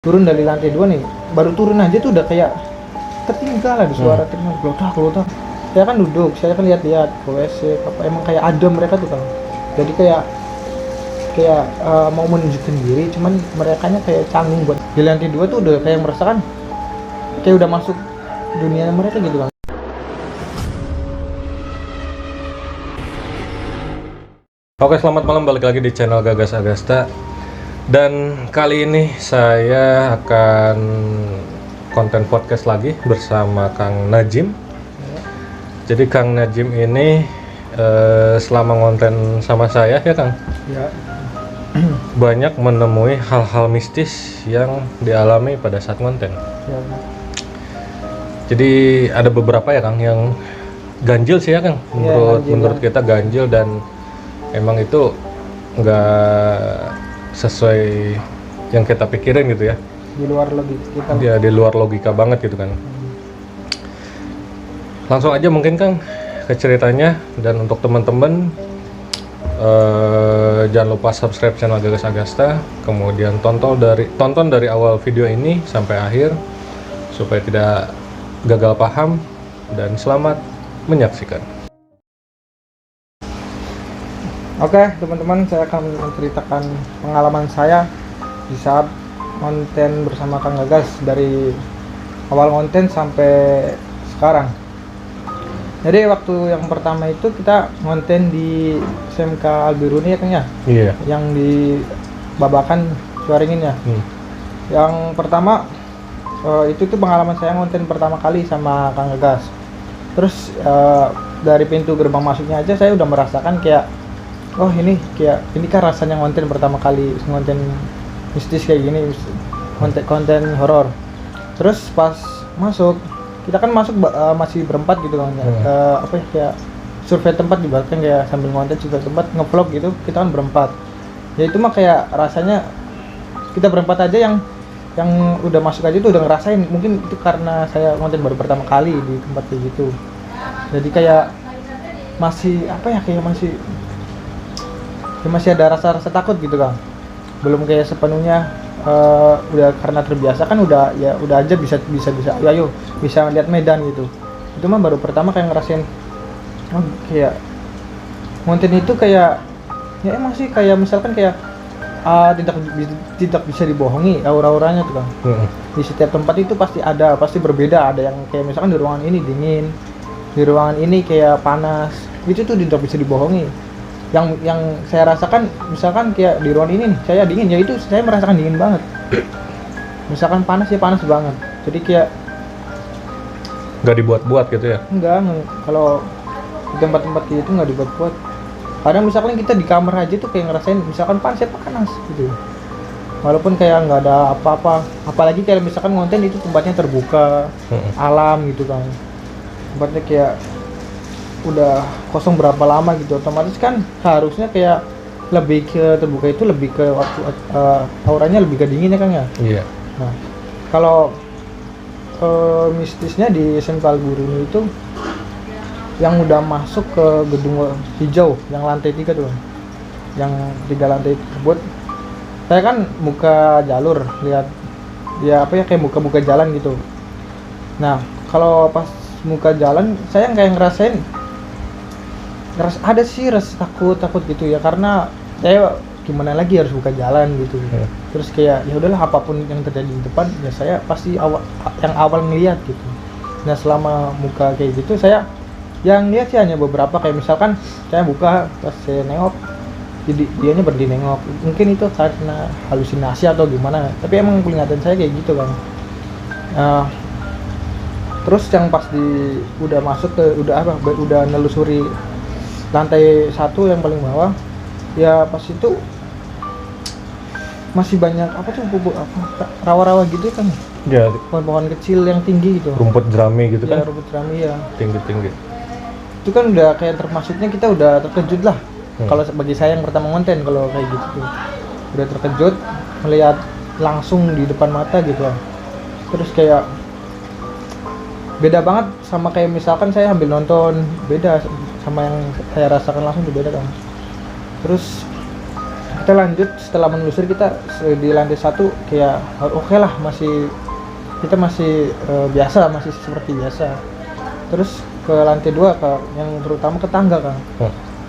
turun dari lantai 2 nih, baru turun aja tuh udah kayak ketinggalan suara teriak gelodak. Saya kan duduk, saya kan lihat-lihat ke WC apa, emang kayak adem mereka tuh kan. Jadi kayak mau menunjukkan diri, cuman merekanya kayak canggung buat di lantai 2 tuh udah kayak merasakan kayak udah masuk dunia mereka gitu kan. Oke, selamat malam, balik lagi di channel Gagas Agasta. Dan kali ini saya akan konten podcast lagi bersama Kang Najim. Jadi Kang Najim ini selama konten sama saya ya Kang, Ya. banyak menemui hal-hal mistis yang dialami pada saat konten. Ya. Jadi ada beberapa ya Kang yang ganjil sih ya Kang, menurut kita ganjil, dan emang itu nggak sesuai yang kita pikirin gitu ya, Di luar logika kita. dia di luar logika banget gitu kan. Langsung aja mungkin Kang ke ceritanya, dan untuk teman-teman jangan lupa subscribe channel Gagas Agasta, kemudian tonton dari awal video ini sampai akhir supaya tidak gagal paham, dan selamat menyaksikan. Oke, teman-teman, saya akan menceritakan pengalaman saya di saat konten bersama Kang Gagas dari awal konten sampai sekarang. Jadi waktu yang pertama itu kita konten di SMK Albiruni ya Kang ya, Iya. yang di Babakan Suaringin ya. Yang pertama itu tuh pengalaman saya konten pertama kali sama Kang Gagas. Terus dari pintu gerbang masuknya aja saya udah merasakan kayak, oh ini kan rasanya konten pertama kali, konten mistis kayak gini, konten horor. Terus pas masuk, kita kan masuk masih berempat gitu kan, apa ya, kayak survei tempat di belakang, kayak sambil konten survei tempat, ngevlog gitu, kita kan berempat. Ya itu mah kayak rasanya kita berempat aja yang udah masuk aja tuh udah ngerasain, mungkin itu karena saya konten baru pertama kali di tempat kayak gitu. Jadi kayak masih apa ya, kayak masih ada rasa takut gitu Kang, belum kayak sepenuhnya udah karena terbiasa kan, udah aja bisa ayo bisa lihat medan gitu. Itu mah baru pertama kayak ngerasain, oh kayak konten itu kayak ya emang sih kayak misalkan kayak tidak bisa dibohongi aura-auranya tuh Kang. Di setiap tempat itu pasti berbeda, ada yang kayak misalkan di ruangan ini dingin, di ruangan ini kayak panas, itu tuh tidak bisa dibohongi. Yang saya rasakan, misalkan kayak di ruangan ini nih, saya dingin, ya itu saya merasakan dingin banget. Misalkan panas, ya panas banget. Jadi kayak Nggak dibuat-buat gitu ya? enggak, kalau di tempat-tempat gitu nggak dibuat-buat. Kadang misalkan kita di kamar aja tuh kayak ngerasain misalkan panas, ya panas gitu. Walaupun kayak nggak ada apa-apa, apalagi kayak misalkan konten itu tempatnya terbuka, alam gitu kan. Tempatnya kayak udah kosong berapa lama gitu, otomatis kan harusnya kayak lebih ke terbuka, itu lebih ke waktu auranya lebih ke dingin ya Kang ya. Iya. Nah, kalau mistisnya di SMK Albiruni itu yang udah masuk ke gedung hijau yang lantai 3 tuh, yang 3 lantai tersebut, saya kan buka jalur, lihat ya apa ya, kayak buka jalan gitu. Nah, kalau pas muka jalan saya kayak ngerasain ada sih rasa takut gitu ya, karena saya gimana lagi harus buka jalan gitu. Terus kayak ya udahlah, apapun yang terjadi di depan ya saya pasti awal ngeliat gitu. Nah selama muka kayak gitu saya yang lihat sih hanya beberapa, kayak misalkan saya buka pas saya nengok, jadi dianya berdiri nengok, mungkin itu karena halusinasi atau gimana, tapi emang penglihatan saya kayak gitu kan. Terus yang pas udah masuk ke udah nelusuri lantai 1 yang paling bawah, ya pas itu masih banyak apa tuh rawa-rawa gitu kan Ya, pohon-pohon kecil yang tinggi gitu, rumput jerami gitu ya kan? rumput jerami ya, Tinggi-tinggi. itu kan udah kayak termasuknya kita udah terkejut lah. Kalau bagi saya yang pertama konten, kalau kayak gitu tuh udah terkejut melihat langsung di depan mata gitu. Terus kayak beda banget sama kayak misalkan saya ambil nonton, beda sama yang saya rasakan langsung, tuh beda kan. Terus Kita lanjut setelah menelusuri, kita di lantai 1 kayak oke lah, kita masih biasa, masih seperti biasa. Terus ke lantai 2, yang terutama ke tangga kan.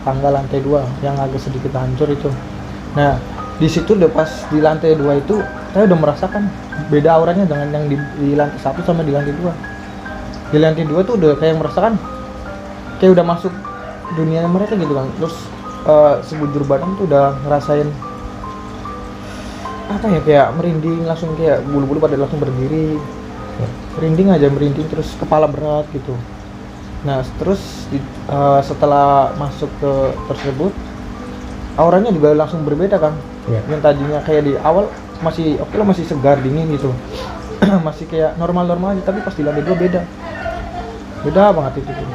Tangga lantai 2 yang agak sedikit hancur itu. Nah, di situ udah pas di lantai 2 itu saya udah merasakan beda auranya dengan yang di lantai 1 sama di lantai 2. Di lantai 2 tuh udah kayak merasakan kayak udah masuk dunia mereka gitu kan. Terus sebujur badan tuh udah ngerasain apa ya, kayak merinding, langsung kayak bulu-bulu pada langsung berdiri, merinding terus kepala berat gitu. Nah terus setelah masuk ke tersebut, auranya juga langsung berbeda kan. Yang tadinya kayak di awal masih oke lah, masih segar dingin gitu masih kayak normal aja, tapi pas di lantai 2 beda banget itu tuh.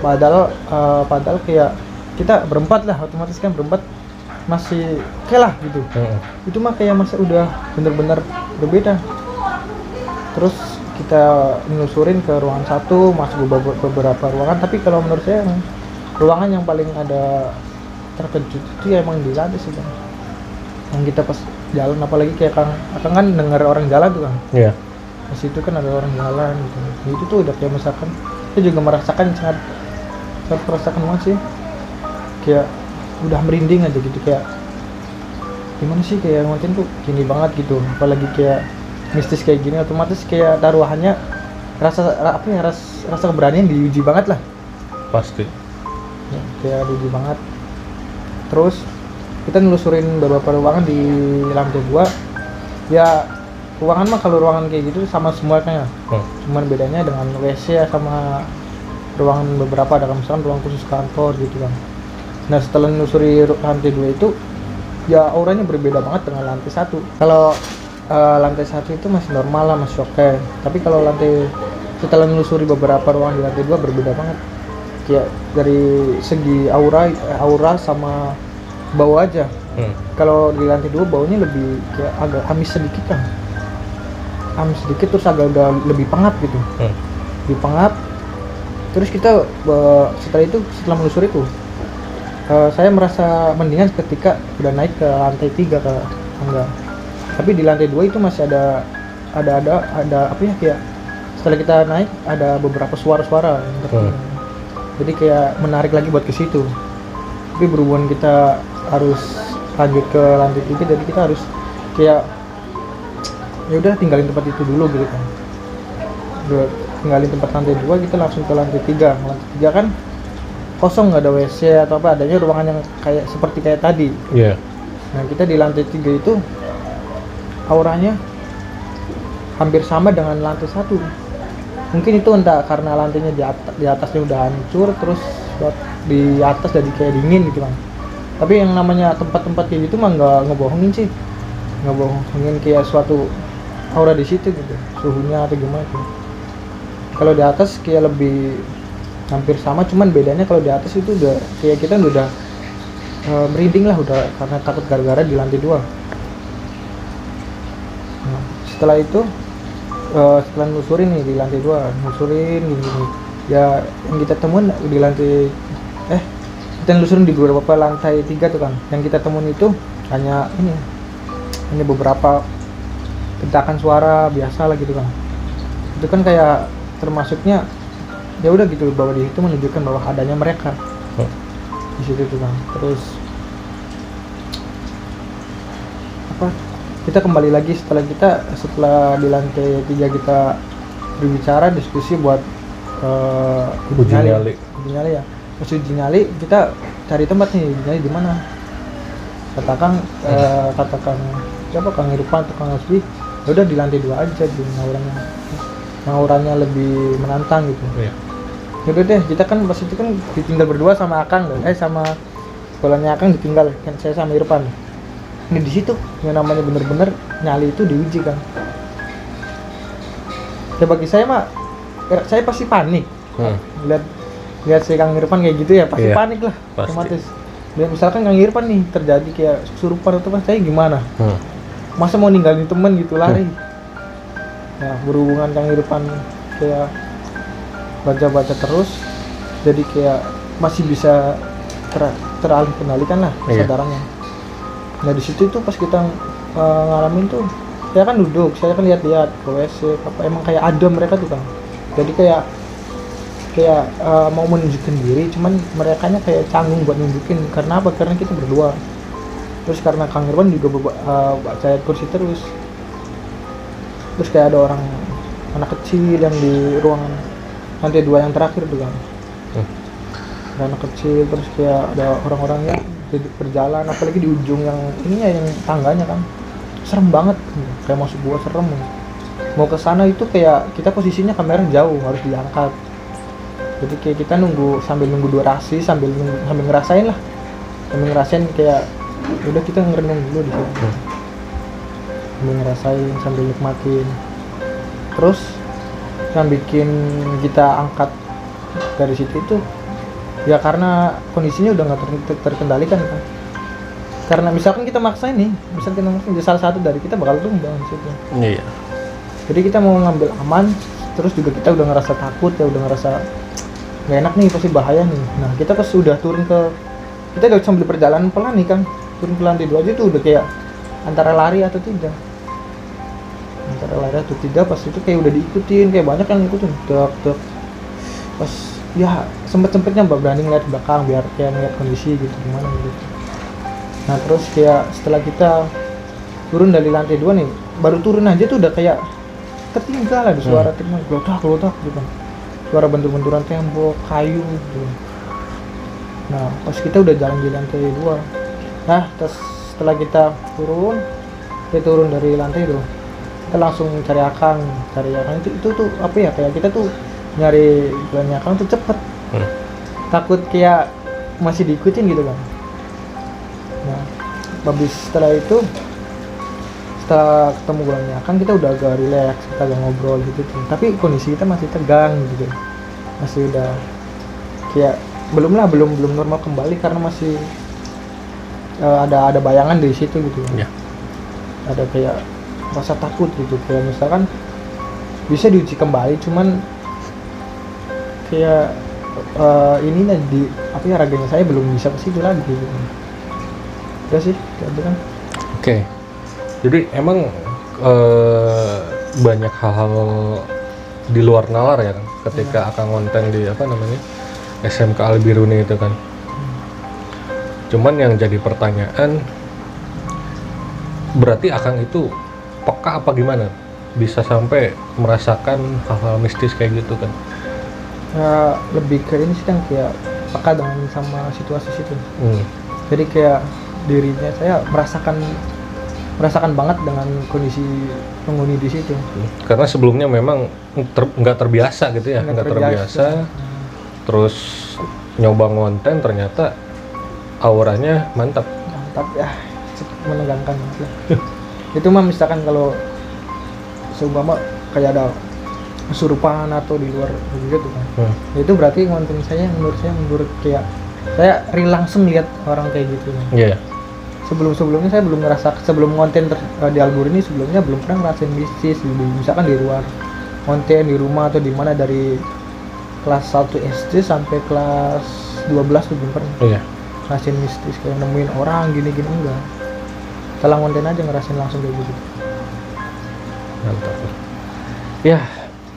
Padahal kayak kita berempat lah, otomatis kan berempat masih oke lah gitu. Itu mah kayak masa udah bener-bener berbeda. Terus kita menelusurin ke ruangan 1, masuk beberapa ruangan, tapi kalau menurut saya ruangan yang paling ada terkejut itu ya emang di lantai sih kan. Yang kita pas jalan, apalagi kayak Kang kan dengar orang jalan tuh kan. Iya. Di situ kan ada orang jalan gitu. Itu tuh udah kayak misalkan kita juga merasakan sangat merasakan banget sih. Kayak udah merinding aja gitu, kayak gimana sih, kayak ngonten tuh gini banget gitu. Apalagi kayak mistis kayak gini, otomatis kayak taruhannya rasa keberanian diuji banget lah. Pasti. Ya, kayak diuji banget. Terus kita nelusurin beberapa ruangan di lantai 2. Ya ruangan mah kalau ruangan kayak gitu sama semuanya. Cuman bedanya dengan WC sama ruangan beberapa ada misalkan ruang khusus kantor gitu kan. Nah setelah menelusuri lantai 2 itu ya auranya berbeda banget dengan lantai 1. Kalau lantai 1 itu masih normal lah, masih oke. Tapi kalau setelah menelusuri beberapa ruangan di lantai 2 berbeda banget. Kayak dari segi aura sama bau aja. Kalau di lantai 2 baunya lebih kayak agak amis sedikit kan. Amis sedikit, terus agak lebih pengap gitu. Lebih pengap. Terus kita setelah menelusuri itu saya merasa mendingan ketika udah naik ke lantai 3 ke tangga. Tapi di lantai 2 itu masih ada apa ya, kayak setelah kita naik ada beberapa suara-suara yang jadi kayak menarik lagi buat ke situ. Tapi berhubung kita harus lanjut ke lantai 3, jadi kita harus kayak ya udah tinggalin tempat itu dulu gitu kan. Udah tinggalin tempat lantai 2, kita langsung ke lantai 3. Lantai 3 kan kosong, nggak ada WC atau apa, adanya ruangan yang seperti kayak tadi. Nah kita di lantai 3 itu auranya hampir sama dengan lantai 1. Mungkin itu entah karena lantainya di atasnya udah hancur, terus di atas jadi kayak dingin gitu kan. Tapi yang namanya tempat-tempat kayak gitu mah nggak ngebohongin sih, kayak suatu aura di situ gitu, suhunya atau gimana tuh. Kalau di atas kayak lebih hampir sama, cuman bedanya kalau di atas itu udah kayak kita udah merinding lah, udah karena takut gara-gara di lantai 2. Nah, setelah itu setelah nelusurin nih di lantai 2, nelusurin gini. Ya yang kita temuin di lantai kita nelusurin di beberapa lantai 3 tuh kan. Yang kita temuin itu hanya beberapa bentakan suara biasa lah gitu kan. Itu kan kayak termasuknya ya udah gitu, bahwa di situ menunjukkan bahwa adanya mereka di situ tuh kan. Terus kita kembali lagi setelah di lantai 3 kita berbicara, diskusi buat uji nyali ya. Pas uji nyali kita cari tempat nih, uji nyali di mana. Katakan siapa, Kang Irfan atau Kang Asbi, ya udah di lantai 2 aja, di auranya lebih menantang gitu. Yaudah deh, kita kan pas itu kan ditinggal berdua sama Akang, sama sekolahnya Akang ditinggal, kan saya sama Irfan. Ini di situ yang namanya bener-bener nyali itu diuji kan. Ya bagi saya mah, saya pasti panik. Lihat si Kang Irfan kayak gitu ya pasti panik lah, otomatis. Dan misalkan Kang Irfan nih terjadi kayak kesurupan atau apa, saya gimana? Masa mau ninggalin temen gitu lari? Nah berhubungan Kang Irfan kayak baca terus, jadi kayak masih bisa teralih kendalikan lah kesadarannya. Nah di situ tuh pas kita ngalamin tuh, saya kan duduk, saya kan lihat-lihat ke WC, apa emang kayak ada mereka tuh kan. Jadi kayak mau menunjukkan diri, cuman mereka nya kayak canggung buat nunjukin. Karena apa? Karena kita berdua. Terus karena Kang Irwan juga baca ayat kursi terus kayak ada orang anak kecil yang di ruang lantai 2 yang terakhir tuh kan. Ada anak kecil, terus kayak ada orang-orang yang berjalan, apalagi di ujung yang ininya, yang tangganya kan serem banget, kayak masuk gua serem. Mau ke sana itu kayak kita posisinya kamera jauh, harus diangkat. Jadi kayak kita sambil nunggu durasi, sambil ngerasain kayak udah kita ngerenung dulu di situ. Sambil ngerasain, sambil nikmatin. Terus yang bikin kita angkat dari situ itu ya karena kondisinya udah nggak terkendalikan kan. Karena misalkan kita maksain nih, salah satu dari kita bakal tumbang di situ. Iya. Jadi kita mau ngambil aman, terus juga kita udah ngerasa takut ya, udah ngerasa nggak enak nih, pasti bahaya nih. Nah kita pas udah kita udah sambil perjalanan pelan nih kan, turun ke lantai 2 aja tuh udah kayak antara lari atau tidak. Pas itu kayak udah diikutin, kayak banyak yang ngikutin. Pas ya sempetnya mbak berani ngeliat belakang biar kayak ngeliat kondisi gitu gimana gitu. Nah terus kayak setelah kita turun dari lantai 2 nih, baru turun aja tuh udah kayak ketinggalan ada suara glotak gitu, suara bentur-benturan tembok kayu gitu. Nah pas kita udah jalan di lantai 2, nah terus setelah kita turun dari lantai itu, kita langsung cari akang itu tuh apa ya, kayak kita tuh nyari gelannya akang tuh cepet. Takut kayak masih diikutin gitu kan. Nah habis setelah ketemu gelannya akang, kita udah agak relax, kita agak ngobrol gitu tuh. Tapi kondisi kita masih tegang gitu, masih udah kayak belum normal kembali karena masih ada bayangan di situ gitu kan. Ada kayak rasa takut gitu, kayak misalkan bisa diuji kembali, cuman kayak ininya di apa ya, raganya saya belum bisa ke situ lagi gitu. Udah sih gitu kan. Oke. Jadi emang banyak hal-hal di luar nalar ya kan ketika akan konten di SMK Al Biruni itu kan. Cuman yang jadi pertanyaan, berarti Akang itu peka apa gimana bisa sampai merasakan hal-hal mistis kayak gitu kan? Ya, lebih ke ini sih kan, kayak peka dengan sama situasi situ. Jadi kayak dirinya saya merasakan banget dengan kondisi penghuni di situ. Karena sebelumnya memang nggak terbiasa gitu ya, nggak terbiasa. Terus nyoba ngonten ternyata auranya mantap ya, menegangkan banget. Itu mah misalkan kalau seumpama kayak ada kesurupan atau di luar gitu kan. Itu berarti ngonten saya menurut kayak saya langsung lihat orang kayak gitu. Iya. Sebelumnya saya belum ngerasa, sebelum ngonten di Al Biruni sebelumnya belum pernah ngerasain mistis. Misalkan di luar konten di rumah atau di mana, dari kelas 1 SD sampai kelas 12 tuh belum pernah. Iya. Ngerasain mistis kayak nemuin orang gini-gini, enggak. Setelah konten aja ngerasain langsung kayak gitu. Mantap. Ya,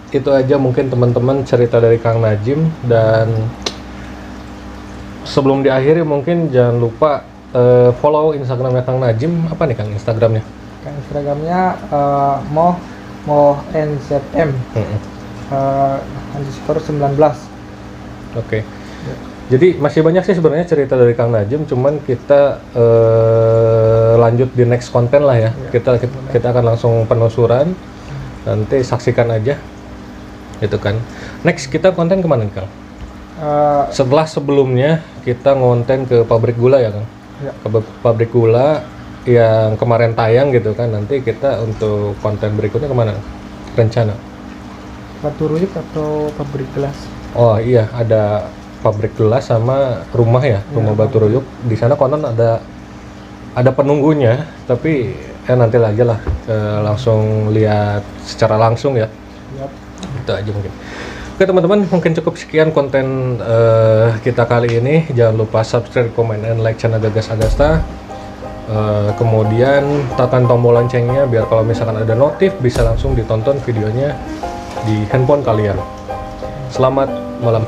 itu aja mungkin teman-teman cerita dari Kang Najim. Dan sebelum diakhiri mungkin jangan lupa follow Instagramnya Kang Najim. Apa nih Kang Instagramnya? Kang Instagramnya NZM underscore 19. Oke. Jadi masih banyak sih sebenarnya cerita dari Kang Najim, cuman kita lanjut di next konten lah ya. Kita akan langsung penelusuran, nanti saksikan aja itu kan. Next kita konten kemana nih Kang? Setelah sebelumnya kita ngonten ke pabrik gula ya Kang? Ya. Ke pabrik gula yang kemarin tayang gitu kan. Nanti kita untuk konten berikutnya kemana rencana? Batu Ruyuk atau pabrik gelas? Oh iya, ada pabrik gelas sama rumah ya, rumah Batu Ruyuk. Di sana konon ada penunggunya, tapi nanti lagi lah langsung lihat secara langsung ya. Yap. Itu aja mungkin. Oke teman-teman, mungkin cukup sekian konten kita kali ini. Jangan lupa subscribe, comment, and like channel Gagas Agasta. Kemudian tekan tombol loncengnya biar kalau misalkan ada notif bisa langsung ditonton videonya di handphone kalian. Selamat malam.